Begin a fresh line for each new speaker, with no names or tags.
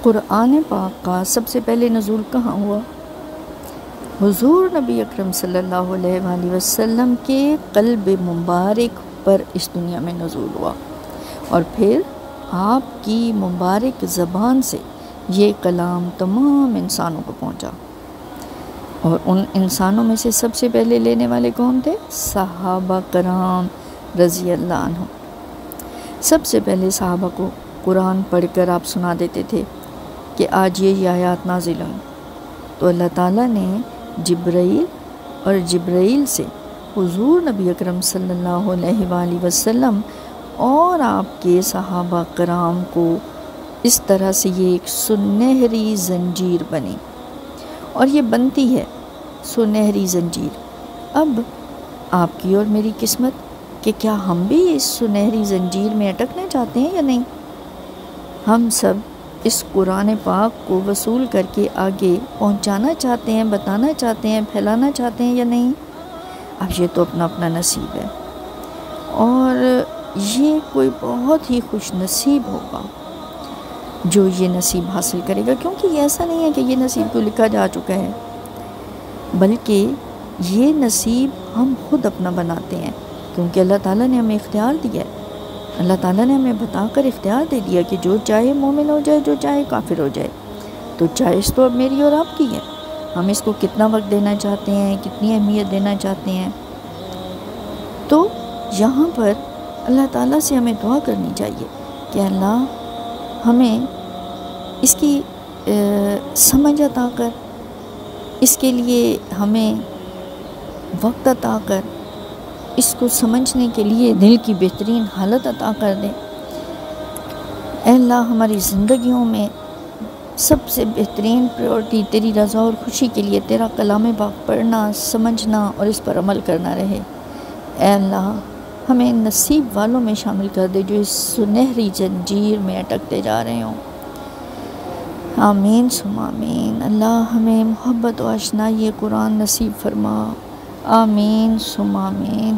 قرآن پاک کا سب سے پہلے نزول کہاں ہوا؟ حضور نبی اکرم صلی اللہ علیہ وآلہ وسلم کے قلب مبارک پر اس دنیا میں نزول ہوا، اور پھر آپ کی مبارک زبان سے یہ کلام تمام انسانوں کو پہنچا، اور ان انسانوں میں سے سب سے پہلے لینے والے کون تھے؟ صحابہ کرام رضی اللہ عنہ۔ سب سے پہلے صحابہ کو قرآن پڑھ کر آپ سنا دیتے تھے کہ آج یہ آیات نازل ہوئیں، تو اللہ تعالیٰ نے جبرائیل سے حضور نبی اکرم صلی اللہ علیہ وآلہ وسلم اور آپ کے صحابہ کرام کو اس طرح سے یہ ایک سنہری زنجیر بنی، اور یہ بنتی ہے سنہری زنجیر۔ اب آپ کی اور میری قسمت کہ کیا ہم بھی اس سنہری زنجیر میں اٹکنا چاہتے ہیں یا نہیں؟ ہم سب اس قرآن پاک کو وصول کر کے آگے پہنچانا چاہتے ہیں، بتانا چاہتے ہیں، پھیلانا چاہتے ہیں یا نہیں؟ اب یہ تو اپنا اپنا نصیب ہے، اور یہ کوئی بہت ہی خوش نصیب ہوگا جو یہ نصیب حاصل کرے گا، کیونکہ یہ ایسا نہیں ہے کہ یہ نصیب کو لکھا جا چکا ہے، بلکہ یہ نصیب ہم خود اپنا بناتے ہیں، کیونکہ اللہ تعالیٰ نے ہمیں اختیار دیا ہے۔ اللہ تعالیٰ نے ہمیں بتا کر اختیار دے دیا کہ جو چاہے مومن ہو جائے، جو چاہے کافر ہو جائے، تو چوائس تو اب میری اور آپ کی ہے، ہم اس کو کتنا وقت دینا چاہتے ہیں، کتنی اہمیت دینا چاہتے ہیں۔ تو یہاں پر اللہ تعالیٰ سے ہمیں دعا کرنی چاہیے کہ اللہ ہمیں اس کی سمجھ عطا کر، اس کے لیے ہمیں وقت عطا کر، اس کو سمجھنے کے لیے دل کی بہترین حالت عطا کر دے۔ اے اللہ ہماری زندگیوں میں سب سے بہترین پریورٹی تیری رضا اور خوشی کے لیے تیرا کلام پاک پڑھنا، سمجھنا اور اس پر عمل کرنا رہے۔ اے اللہ ہمیں نصیب والوں میں شامل کر دے جو اس سنہری زنجیر میں اٹکتے جا رہے ہوں۔ آمین ثم آمین۔ اللہ ہمیں محبت و اشنائی قرآن نصیب فرما۔ آمین ثم آمین۔